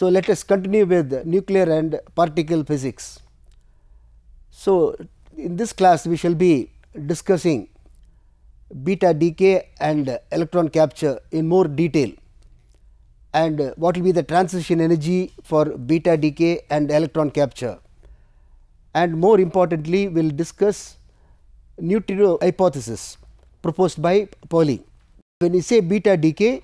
So, let us continue with nuclear and particle physics. So, in this class we shall be discussing beta decay and electron capture in more detail, and what will be the transition energy for beta decay and electron capture, and more importantly we will discuss neutrino hypothesis proposed by Pauli. When we say beta decay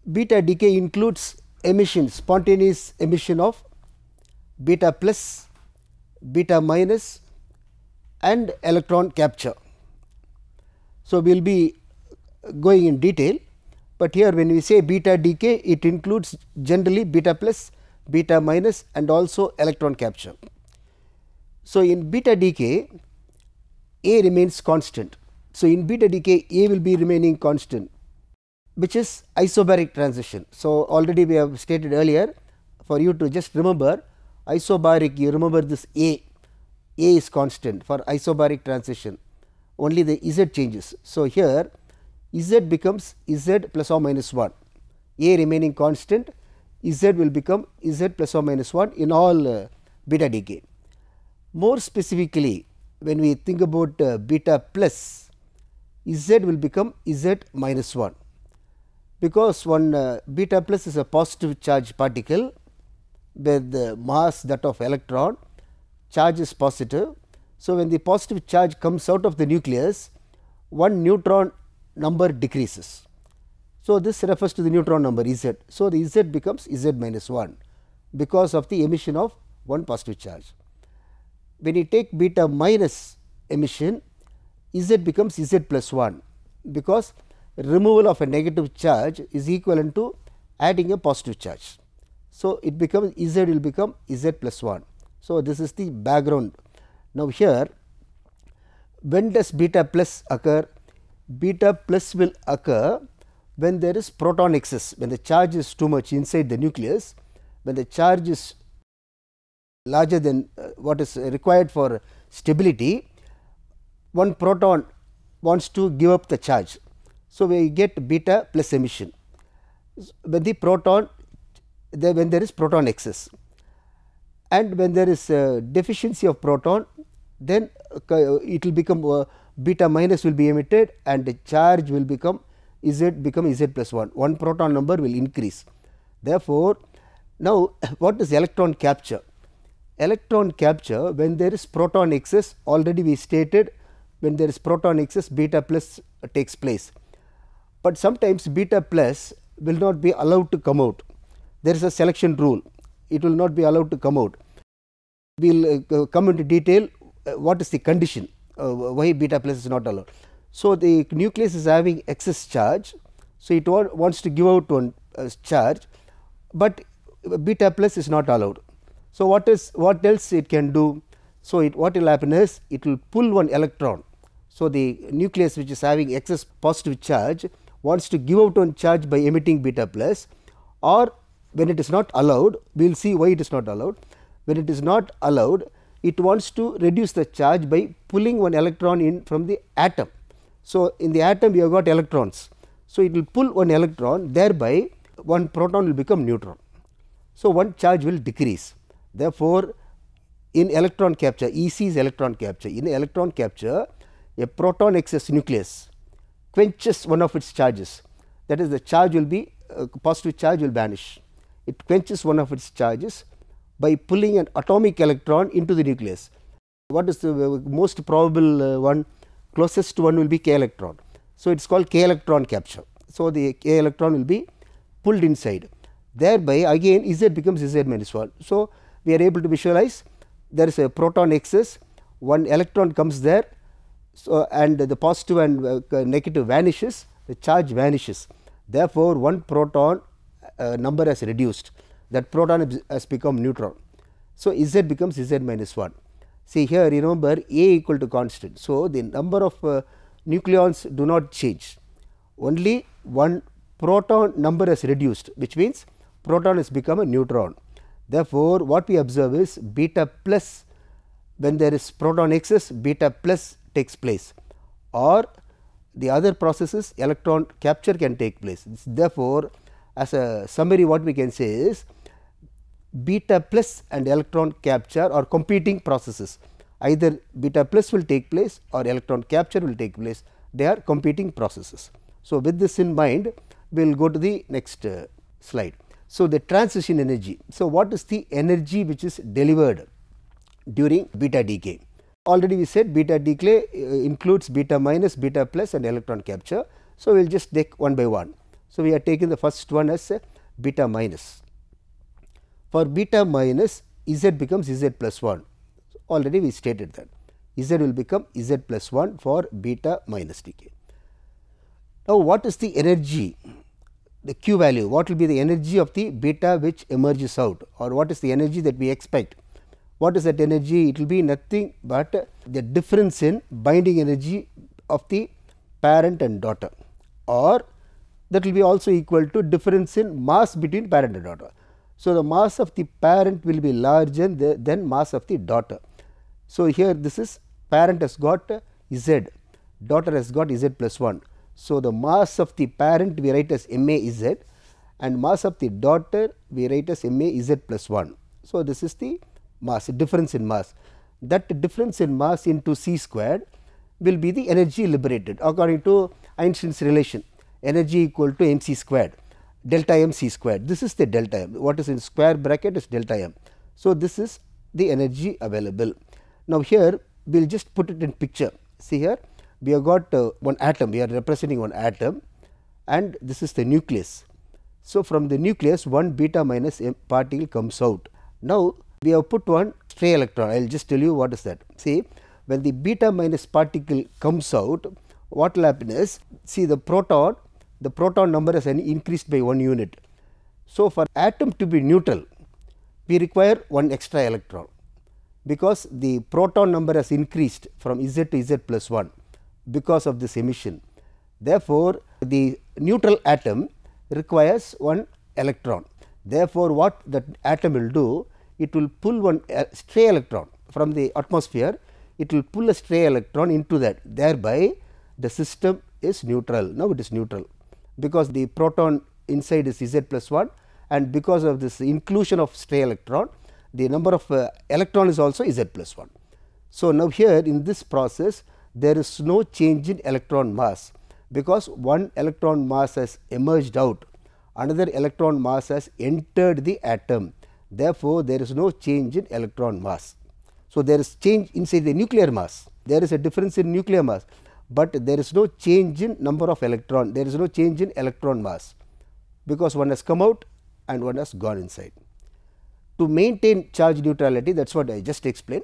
includes emission, spontaneous emission of beta plus, beta minus and electron capture. So, we will be going in detail, but here when we say beta decay, it includes generally beta plus, beta minus and also electron capture. So, in beta decay A remains constant. So, in beta decay A will be remaining constant, which is isobaric transition. So, already we have stated earlier, for you to just remember isobaric, you remember this A is constant for isobaric transition, only the Z changes. So, here Z becomes Z plus or minus 1, A remaining constant, Z will become Z plus or minus 1 in all beta decay. More specifically, when we think about beta plus, Z will become Z minus 1, because one beta plus is a positive charge particle with the mass that of electron, charge is positive. So, when the positive charge comes out of the nucleus, one neutron number decreases. So, this refers to the neutron number Z. So, the Z becomes Z minus 1 because of the emission of one positive charge. When you take beta minus emission, Z becomes Z plus 1, because removal of a negative charge is equivalent to adding a positive charge. So, it becomes Z will become Z plus 1. So, this is the background. Now, here when does beta plus occur? Beta plus will occur when there is proton excess, when the charge is too much inside the nucleus, when the charge is larger than what is required for stability, one proton wants to give up the charge. So, we get beta plus emission when the proton, when there is proton excess, and when there is a deficiency of proton, then it will become beta minus will be emitted and the charge will become Z plus 1, one proton number will increase. Therefore, now what is electron capture? Electron capture, when there is proton excess, already we stated when there is proton excess beta plus takes place, but sometimes beta plus will not be allowed to come out. There is a selection rule, it will not be allowed to come out. We will come into detail what is the condition why beta plus is not allowed. So, the nucleus is having excess charge, so it wants to give out one charge, but beta plus is not allowed. So, what else it can do? So, what will happen is it will pull one electron. So, the nucleus which is having excess positive charge wants to give out one charge by emitting beta plus, or when it is not allowed, we will see why it is not allowed. When it is not allowed, it wants to reduce the charge by pulling one electron in from the atom. So, in the atom we have got electrons. So, it will pull one electron, thereby one proton will become neutron. So, one charge will decrease. Therefore, in electron capture, EC is electron capture. In electron capture, a proton excess nucleus quenches one of its charges, that is the charge will be positive charge will vanish. It quenches one of its charges by pulling an atomic electron into the nucleus. What is the most probable one? Closest one will be K electron. So, it is called K electron capture. So, the K electron will be pulled inside, thereby again Z becomes Z minus 1. So, we are able to visualize there is a proton excess, one electron comes there, so and the positive and negative vanishes, the charge vanishes. Therefore, one proton number has reduced, that proton has become neutron. So, Z becomes Z minus 1. See here, remember A equal to constant. So, the number of nucleons do not change, only one proton number has reduced, which means proton has become a neutron. Therefore, what we observe is beta plus, when there is proton excess, beta plus takes place, or the other processes electron capture can take place. Therefore, as a summary, what we can say is beta plus and electron capture are competing processes. Either beta plus will take place or electron capture will take place. They are competing processes. So, with this in mind, we will go to the next slide. So, the transition energy. So, what is the energy which is delivered during beta decay? Already we said beta decay includes beta minus, beta plus and electron capture. So, we will just take one by one. So, we are taking the first one as beta minus. For beta minus, Z becomes Z plus 1. Already we stated that Z will become Z plus 1 for beta minus decay. Now, what is the energy, the Q value? What will be the energy of the beta which emerges out, or what is the energy that we expect? What is that energy? It will be nothing but the difference in binding energy of the parent and daughter, or that will be also equal to difference in mass between parent and daughter. So, the mass of the parent will be larger than mass of the daughter. So, here this is parent has got Z, daughter has got Z plus 1. So, the mass of the parent we write as MaZ and mass of the daughter we write as MaZ plus 1. So, this is the mass, difference in mass. That difference in mass into c squared will be the energy liberated according to Einstein's relation, energy equal to mc squared, delta m c squared. This is the delta m, what is in square bracket is delta m. So, this is the energy available. Now, here we will just put it in picture. See here, we have got one atom, we are representing one atom and this is the nucleus. So, from the nucleus one beta minus m particle comes out. Now, we have put one stray electron. I will just tell you what is that. See, when the beta minus particle comes out, what will happen is, see the proton number has increased by 1 unit. So, for atom to be neutral, we require one extra electron, because the proton number has increased from Z to Z plus 1 because of this emission. Therefore, the neutral atom requires one electron. Therefore, what that atom will do, it will pull one stray electron from the atmosphere, it will pull a stray electron into that, thereby the system is neutral. Now, it is neutral because the proton inside is Z plus 1, and because of this inclusion of stray electron, the number of electron is also Z plus 1. So, now here in this process there is no change in electron mass, because one electron mass has emerged out, another electron mass has entered the atom. Therefore, there is no change in electron mass. So, there is change inside the nuclear mass, there is a difference in nuclear mass, but there is no change in number of electron, there is no change in electron mass, because one has come out and one has gone inside. To maintain charge neutrality, that is what I just explained.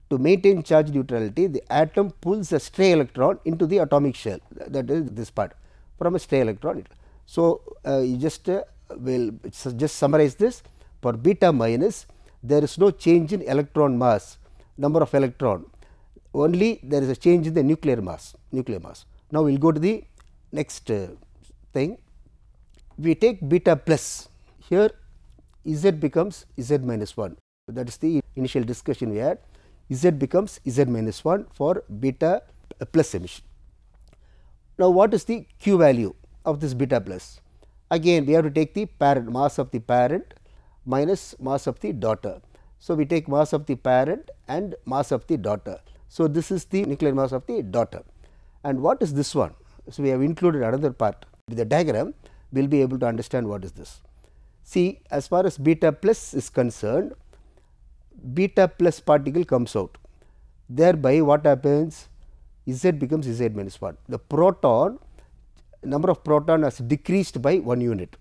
To maintain charge neutrality, the atom pulls a stray electron into the atomic shell, that is this part, from a stray electron. So, you just will just summarize this. For beta minus, there is no change in electron mass, number of electron, only there is a change in the nuclear mass. Now, we will go to the next thing. We take beta plus, here Z becomes Z minus 1, that is the initial discussion we had. Z becomes Z minus 1 for beta plus emission. Now, what is the Q value of this beta plus? Again, we have to take the parent, mass of the parent minus mass of the daughter. So, we take mass of the parent and mass of the daughter. So, this is the nuclear mass of the daughter. And what is this one? So, we have included another part. With the diagram, we will be able to understand what is this. See, as far as beta plus is concerned, beta plus particle comes out. Thereby, what happens? Z becomes Z minus 1. The proton, number of proton has decreased by 1 unit,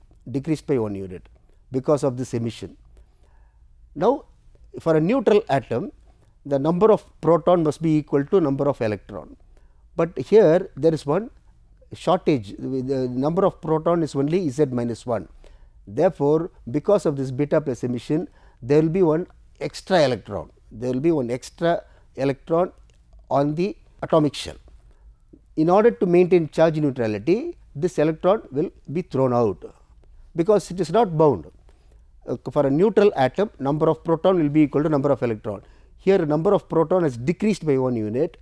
because of this emission. Now, for a neutral atom, the number of proton must be equal to number of electron. But here there is one shortage, the number of proton is only Z minus 1. Therefore, because of this beta plus emission, there will be one extra electron, on the atomic shell. In order to maintain charge neutrality, this electron will be thrown out, because it is not bound. For a neutral atom, number of proton will be equal to number of electron. Here number of proton is decreased by 1 unit.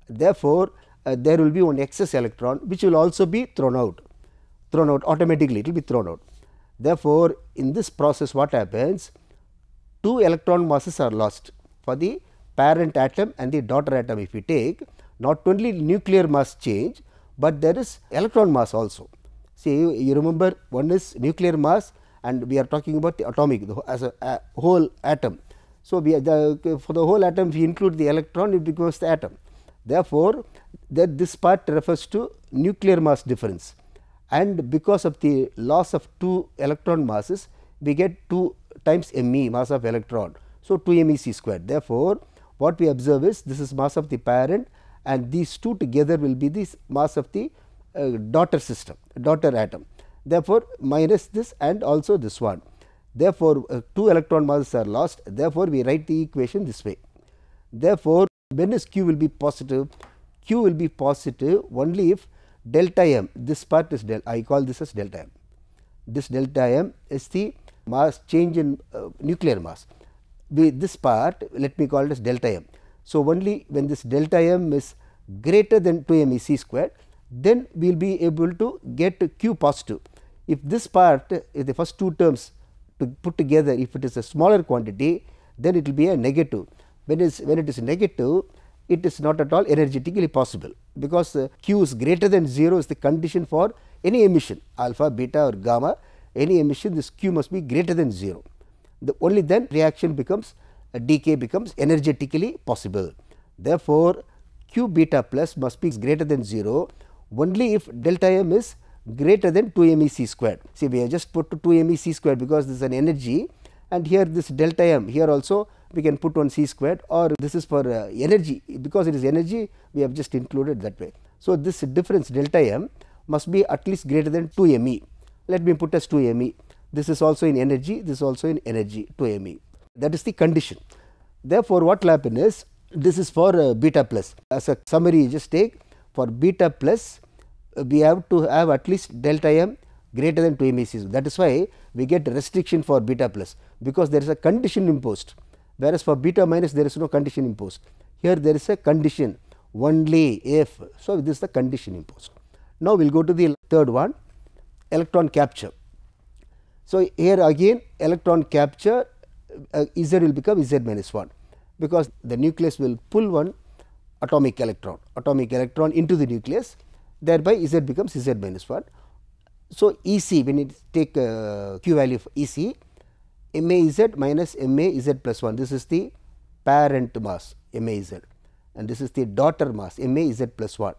Therefore, there will be one excess electron which will also be thrown out automatically, it will be thrown out. Therefore, in this process what happens, two electron masses are lost for the parent atom and the daughter atom. If we take, not only nuclear mass change, but there is electron mass also. See, you remember, one is nuclear mass and we are talking about the atomic as a whole atom. So, we are for the whole atom, if we include the electron, it becomes the atom. Therefore, this part refers to nuclear mass difference, and because of the loss of two electron masses, we get 2 times me, mass of electron. So, 2 MEC squared. Therefore, what we observe is this is mass of the parent, and these two together will be the mass of the daughter system, daughter atom. Therefore, minus this and also this one. Therefore, 2 electron masses are lost. Therefore, we write the equation this way. Therefore, when is Q will be positive? Q will be positive only if delta m, this part is I call this as delta m. This delta m is the mass change in nuclear mass. This part, let me call it as delta m. So, only when this delta m is greater than 2 MEC squared, then we will be able to get Q positive. If this part, if the first two terms to put together, if it is a smaller quantity, then it will be a negative. When it is negative, it is not at all energetically possible, because Q is greater than 0 is the condition for any emission, alpha, beta or gamma. Any emission, this Q must be greater than 0. Only then reaction becomes, decay becomes energetically possible. Therefore, Q beta plus must be greater than 0 only if delta m is greater than 2 MEC squared. See, we have just put 2 MEC squared because this is an energy, and here this delta m, here also we can put 1 C squared, or this is for energy, because it is energy we have just included that way. So, this difference delta m must be at least greater than 2 ME. Let me put as 2 ME. This is also in energy, this is also in energy, 2 ME. That is the condition. Therefore, what will happen is, this is for beta plus. As a summary, just take for beta plus, we have to have at least delta m greater than 2 MEC. That is why we get restriction for beta plus, because there is a condition imposed, whereas for beta minus there is no condition imposed. Here there is a condition only if. So, this is the condition imposed. Now, we will go to the third one, electron capture. So, here again electron capture, Z will become Z minus 1, because the nucleus will pull one atomic electron into the nucleus, thereby Z becomes Z minus 1. So, EC, when you take Q value of EC, MAZ minus MAZ plus 1, this is the parent mass MAZ, and this is the daughter mass MAZ plus 1,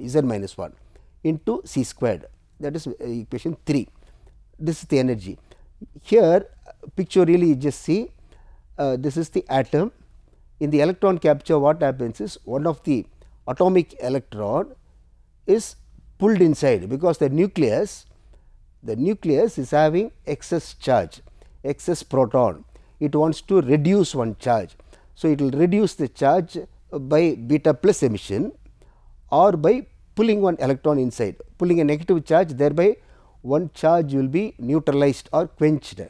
Z minus 1 into C squared, that is equation 3. This is the energy. Here pictorially just see, this is the atom. In the electron capture, what happens is, one of the atomic electron is pulled inside, because the nucleus is having excess charge, excess proton. It wants to reduce one charge. So, it will reduce the charge by beta plus emission, or by pulling one electron inside, pulling a negative charge, thereby one charge will be neutralized or quenched.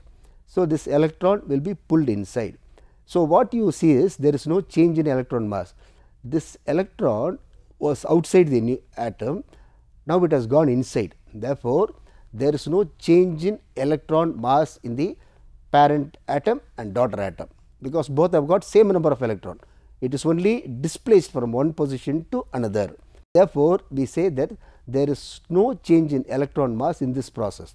So, this electron will be pulled inside. So, what you see is, there is no change in electron mass. This electron was outside the atom, now it has gone inside. Therefore, there is no change in electron mass in the parent atom and daughter atom, because both have got same number of electron. It is only displaced from one position to another. Therefore, we say that there is no change in electron mass in this process.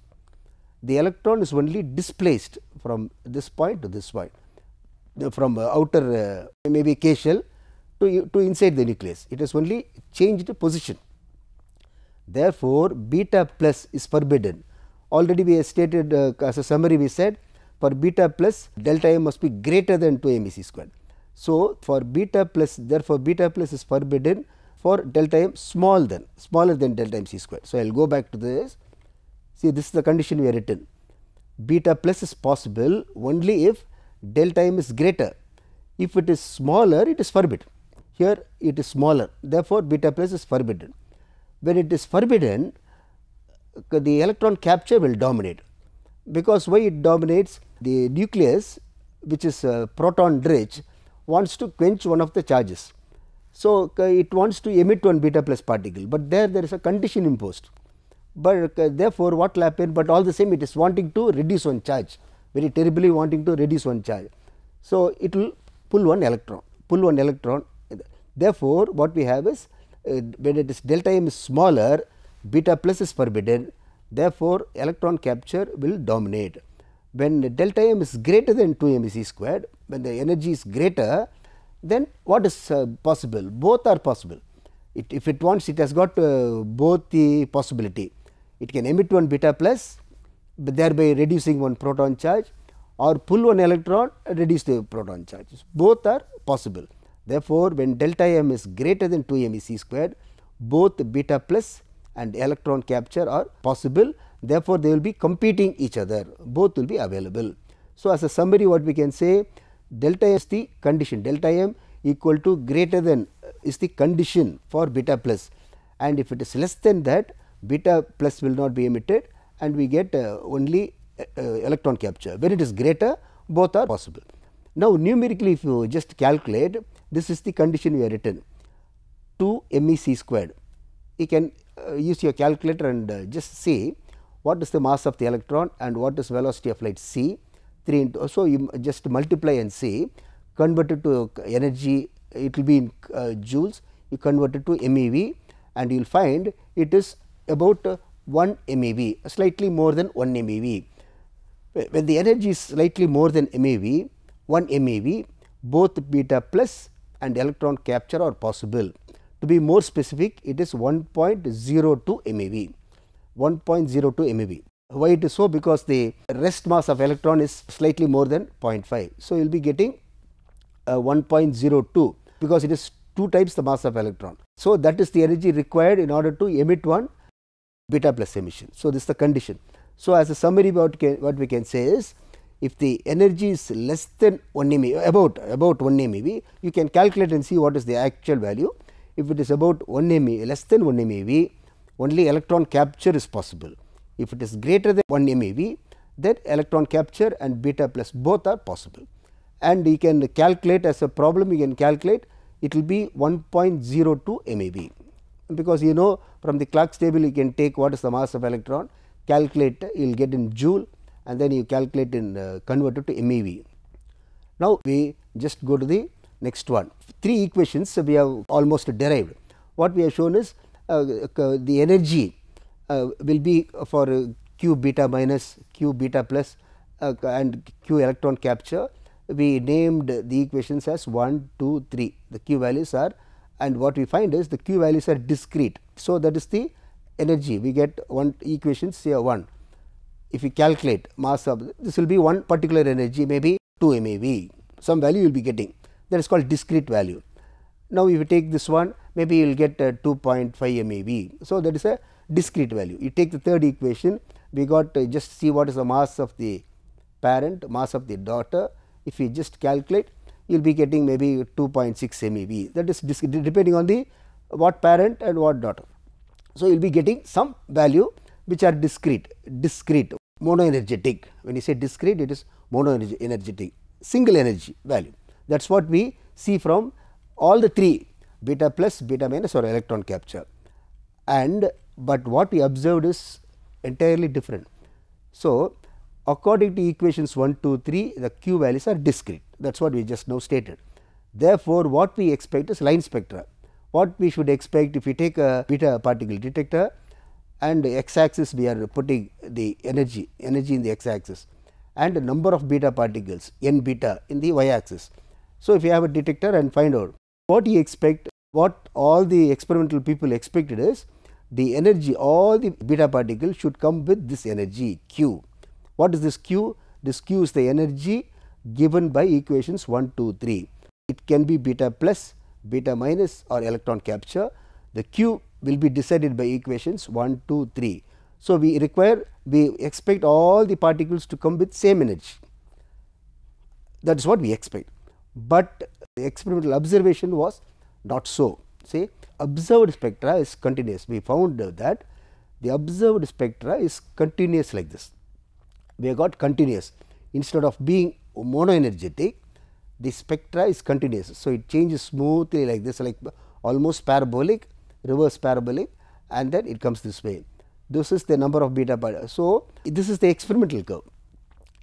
The electron is only displaced from this point to this point, from outer maybe K shell to inside the nucleus. It has only changed position. Therefore, beta plus is forbidden. Already we have stated as a summary, we said for beta plus delta m must be greater than 2 MEC squared. So, for beta plus, therefore, beta plus is forbidden for delta m smaller than delta m c squared. So, I will go back to this. See, this is the condition we have written. Beta plus is possible only if delta m is greater. If it is smaller, it is forbidden. Here it is smaller, therefore, beta plus is forbidden. When it is forbidden, the electron capture will dominate, because why it dominates? The nucleus, which is proton rich, wants to quench one of the charges. So, it wants to emit one beta plus particle, but there is a condition imposed. but therefore what will happen, but all the same it is wanting to reduce one charge, very terribly wanting to reduce one charge. So, it will pull one electron. Therefore, what we have is when it is delta m is smaller, beta plus is forbidden, therefore, electron capture will dominate. When delta m is greater than 2 mc squared, when the energy is greater, then what is possible? Both are possible. If it wants, it has got both the possibility. It can emit one beta plus, thereby reducing one proton charge, or pull one electron and reduce the proton charges. Both are possible. Therefore, when delta m is greater than 2 mec squared, both beta plus and electron capture are possible. Therefore, they will be competing each other, both will be available. So, as a summary, what we can say, delta m is the condition, delta m equal to greater than is the condition for beta plus, and if it is less than that, beta plus will not be emitted and we get only electron capture. When it is greater, both are possible. Now, numerically if you just calculate, this is the condition we have written, 2 mec squared. You can use your calculator and just see what is the mass of the electron and what is velocity of light c, 3 into, so you just multiply and see, convert it to energy, it will be in joules, you convert it to MeV and you will find it is about 1 MeV, slightly more than 1 MeV. When the energy is slightly more than MeV, 1 MeV, both beta plus and electron capture are possible. To be more specific, it is 1.02 MeV, 1.02 MeV. Why it is so? Because the rest mass of electron is slightly more than 0.5. So, you will be getting 1.02 because it is 2 times the mass of electron. So, that is the energy required in order to emit one beta plus emission. So, this is the condition. So, as a summary, what we can say is, if the energy is less than 1 MeV, about 1 MeV, you can calculate and see what is the actual value. If it is about 1 MeV, less than 1 MeV, only electron capture is possible. If it is greater than 1 MeV, then electron capture and beta plus both are possible. And you can calculate as a problem, you can calculate, it will be 1.02 MeV, because you know from the Clark's table you can take what is the mass of electron, calculate, you will get in joule and then you calculate in convert it to MeV. Now, we just go to the next one. 3 equations we have almost derived. What we have shown is the energy will be for q beta minus, q beta plus and q electron capture. We named the equations as 1, 2, 3. The q values are, and what we find is the q values are discrete. So, that is the energy, we get one equations here 1. If you calculate mass of this will be one particular energy, maybe 2 MeV, some value you will be getting, that is called discrete value. Now, if you take this one, maybe you will get 2.5 MeV. So, that is a discrete value. You take the third equation, we got just see what is the mass of the parent, mass of the daughter. If you just calculate, you will be getting maybe 2.6 MeV, that is depending on the what parent and what daughter. So, you will be getting some value which are discrete, monoenergetic. When you say discrete, it is monoenergetic, single energy value. That is what we see from all the 3, beta plus, beta minus or electron capture. And but what we observed is entirely different. So, according to equations 1, 2, 3, the q values are discrete, that is what we just now stated. Therefore, what we expect is line spectra. What we should expect if we take a beta particle detector and x axis we are putting the energy in the x axis and the number of beta particles n beta in the y axis. So, if you have a detector and find out what you expect, what all the experimental people expected is the energy, all the beta particles should come with this energy q. What is this q? This q is the energy given by equations 1, 2, 3. It can be beta plus, beta minus or electron capture. The q will be decided by equations 1, 2, 3. So, we expect all the particles to come with same energy, that is what we expect, but the experimental observation was not so. See, observed spectra is continuous. We found that the observed spectra is continuous like this. We have got continuous, instead of being monoenergetic, the spectra is continuous. So, it changes smoothly like this, like almost parabolic, reverse parabolic, and then it comes this way. This is the number of beta particles. So, this is the experimental curve.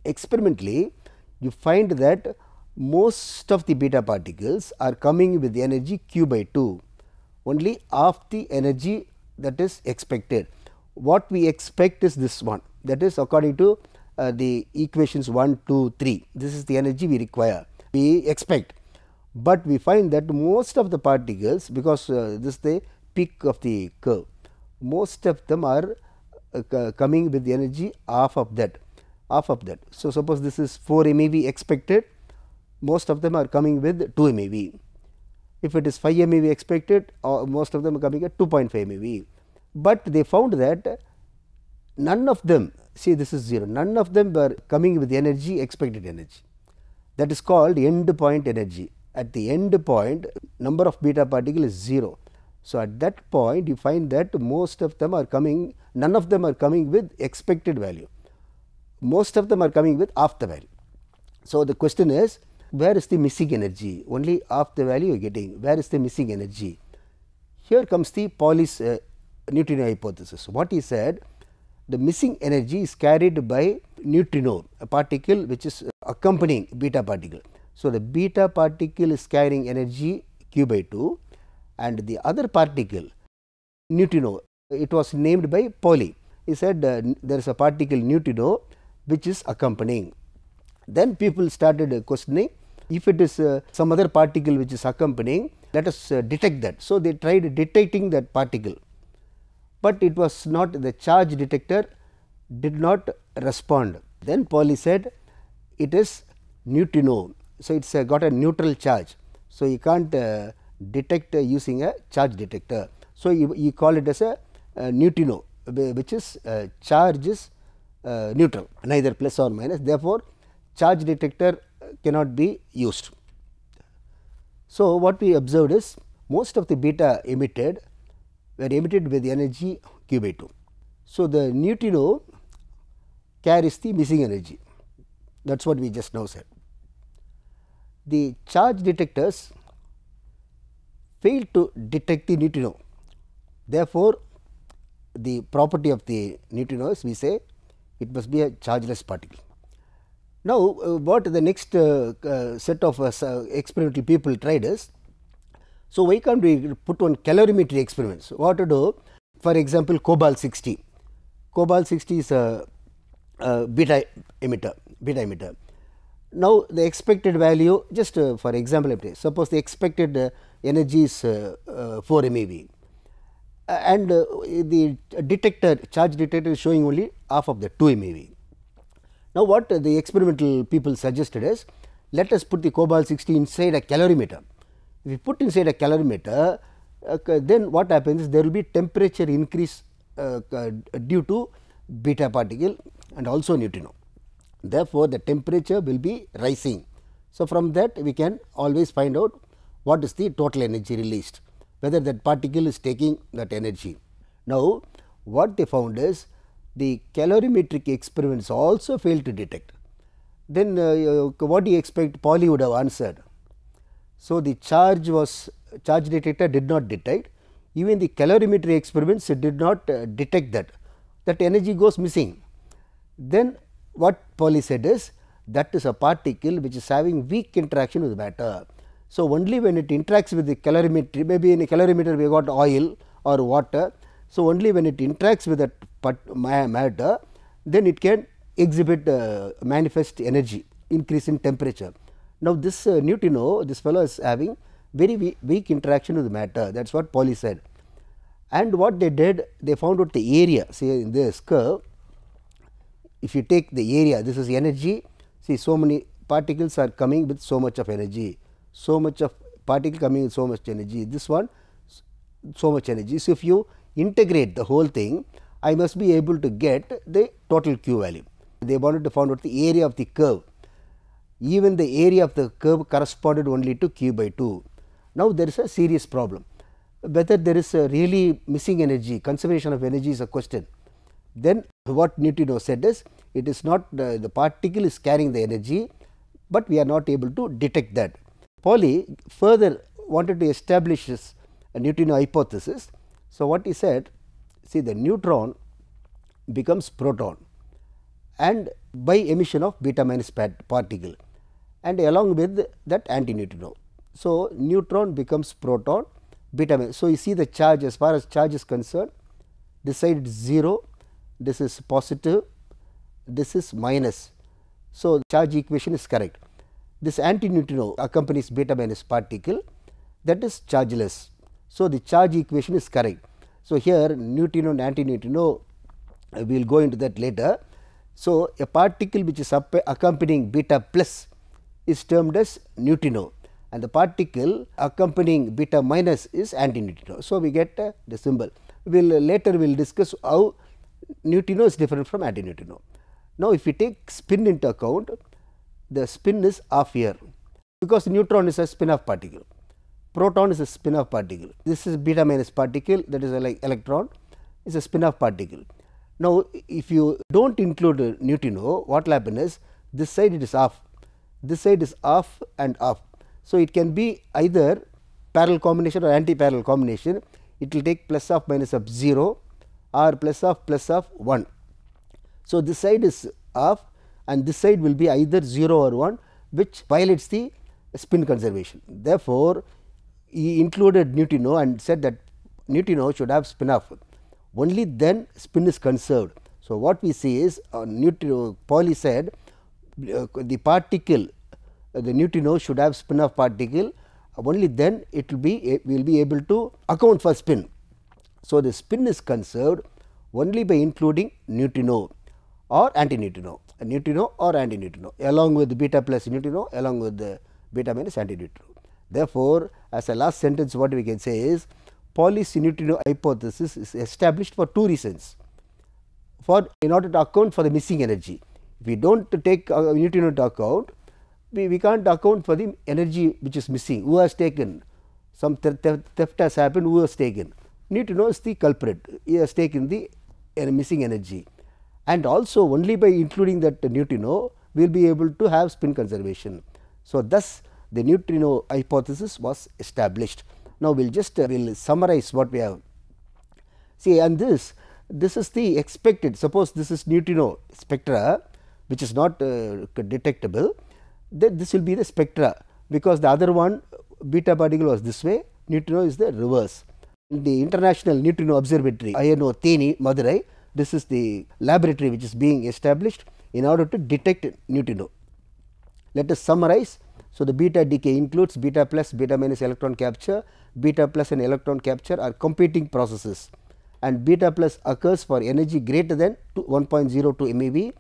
Experimentally, you find that most of the beta particles are coming with the energy q by 2, only half the energy that is expected. What we expect is this one, that is according to the equations 1, 2, 3. This is the energy we require, we expect, but we find that most of the particles, because this is the peak of the curve, most of them are coming with the energy half of that. So, suppose this is 4 MeV expected, most of them are coming with 2 MeV. If it is 5 MeV expected, most of them are coming at 2.5 MeV. But they found that none of them, see this is 0, none of them were coming with the energy, expected energy. That is called end point energy. At the end point, number of beta particle is 0. So, at that point you find that most of them are coming, none of them are coming with expected value. Most of them are coming with half the value. So, the question is, where is the missing energy? Only half the value you are getting. Where is the missing energy? Here comes the Pauli's neutrino hypothesis. What he said, the missing energy is carried by neutrino, a particle which is accompanying beta particle. So, the beta particle is carrying energy q by 2, and the other particle neutrino, it was named by Pauli. He said there is a particle neutrino which is accompanying. Then people started questioning, if it is some other particle which is accompanying, let us detect that. So, they tried detecting that particle, but it was not, the charge detector did not respond. Then Pauli said it is neutrino. So, it has got a neutral charge. So, you can't detect using a charge detector. So, you call it as a neutrino, which is charge is neutral, neither plus or minus. Therefore, charge detector cannot be used. So, what we observed is most of the beta emitted were emitted with energy q by 2. So, the neutrino carries the missing energy, that is what we just now said. The charge detectors fail to detect the neutrino. Therefore, the property of the neutrino is, we say it must be a chargeless particle. Now, what the next set of experimental people tried is, so why can't we put on calorimetry experiments? What to do? For example, cobalt 60. Cobalt 60 is a beta emitter. Now, the expected value, just for example, suppose the expected energy is 4 MeV, and the detector, charge detector is showing only half of the 2 MeV. Now, what the experimental people suggested is, let us put the cobalt 60 inside a calorimeter. If we put inside a calorimeter, then what happens is there will be temperature increase due to beta particle and also neutrino. Therefore, the temperature will be rising. So, from that we can always find out what is the total energy released, whether that particle is taking that energy. Now, what they found is the calorimetric experiments also failed to detect. Then what do you expect? Pauli would have answered. So, the charge detector did not detect, even the calorimetry experiments did not detect that energy goes missing. Then what Pauli said is, that is a particle which is having weak interaction with matter. So, only when it interacts with the calorimetry, maybe in a calorimeter we got oil or water. So, only when it interacts with that matter, then it can exhibit manifest energy, increase in temperature. Now, this neutrino, this fellow is having very weak interaction with matter, that is what Pauli said. And what they did, they found out the area, say in this curve, if you take the area, this is energy, see so many particles are coming with so much of energy, so much of particle coming with so much energy, this one so much energy. So, if you integrate the whole thing, I must be able to get the total Q value. They wanted to find out the area of the curve. Even the area of the curve corresponded only to Q by 2. Now, there is a serious problem. Whether there is a really missing energy, conservation of energy is a question. Then what neutrino said is, it is not the particle is carrying the energy, but we are not able to detect that. Pauli further wanted to establish this neutrino hypothesis. So, what he said, see the neutron becomes proton, and by emission of beta minus particle, and along with that antineutrino. So, neutron becomes proton, beta minus. So, you see the charge, as far as charge is concerned, this side is 0, this is positive, this is minus. So, the charge equation is correct. This antineutrino accompanies beta minus particle, that is chargeless. So, the charge equation is correct. So, here neutrino and antineutrino, we will go into that later. So, a particle which is accompanying beta plus is termed as neutrino, and the particle accompanying beta minus is antineutrino. So, we get the symbol. Later we will discuss how neutrino is different from antineutrino. Now, if we take spin into account, the spin is off here, because neutron is a spin-off particle, proton is a spin-off particle. This is beta minus particle, that is like electron, is a spin-off particle. Now, if you do not include neutrino, what will happen is this side it is off, this side is off and off. So, it can be either parallel combination or anti-parallel combination. It will take plus of minus of 0 or plus of 1. So, this side is off and this side will be either 0 or 1, which violates the spin conservation. Therefore, he included neutrino and said that neutrino should have spin off, only then spin is conserved. So, what we see is neutrino, Pauli said the particle, the neutrino should have spin off particle, only then it will be, we will be able to account for spin. So, the spin is conserved only by including neutrino or antineutrino, along with beta plus neutrino, along with the beta minus antineutrino. Therefore, as a last sentence, what we can say is Pauli's neutrino hypothesis is established for two reasons. In order to account for the missing energy, if we do not take neutrino into account, we cannot account for the energy which is missing, who has taken, some theft has happened, who has taken. Neutrino is the culprit, he has taken the missing energy, and also only by including that neutrino we will be able to have spin conservation. So, thus the neutrino hypothesis was established. Now, we will just will summarize what we have. See, and this is the expected, suppose this is neutrino spectra which is not detectable, then this will be the spectra, because the other one beta particle was this way, neutrino is the reverse. In the International Neutrino Observatory, INO Theni, Madurai, this is the laboratory which is being established in order to detect neutrino. Let us summarize. So, the beta decay includes beta plus, beta minus electron capture. Beta plus and electron capture are competing processes, and beta plus occurs for energy greater than 1.02 MeV.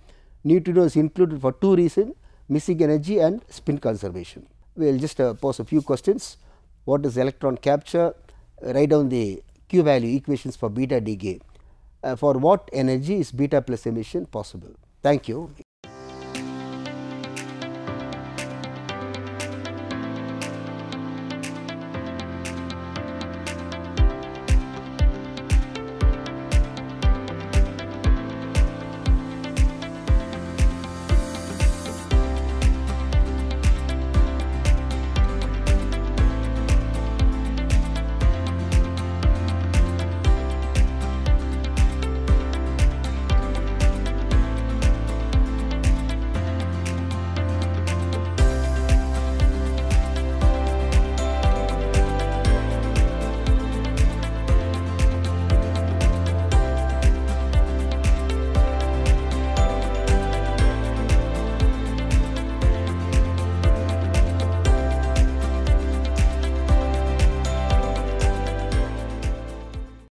Neutrino is included for two reasons: missing energy and spin conservation. We will just pose a few questions. What is electron capture? Write down the Q value equations for beta decay. For what energy is beta plus emission possible? Thank you.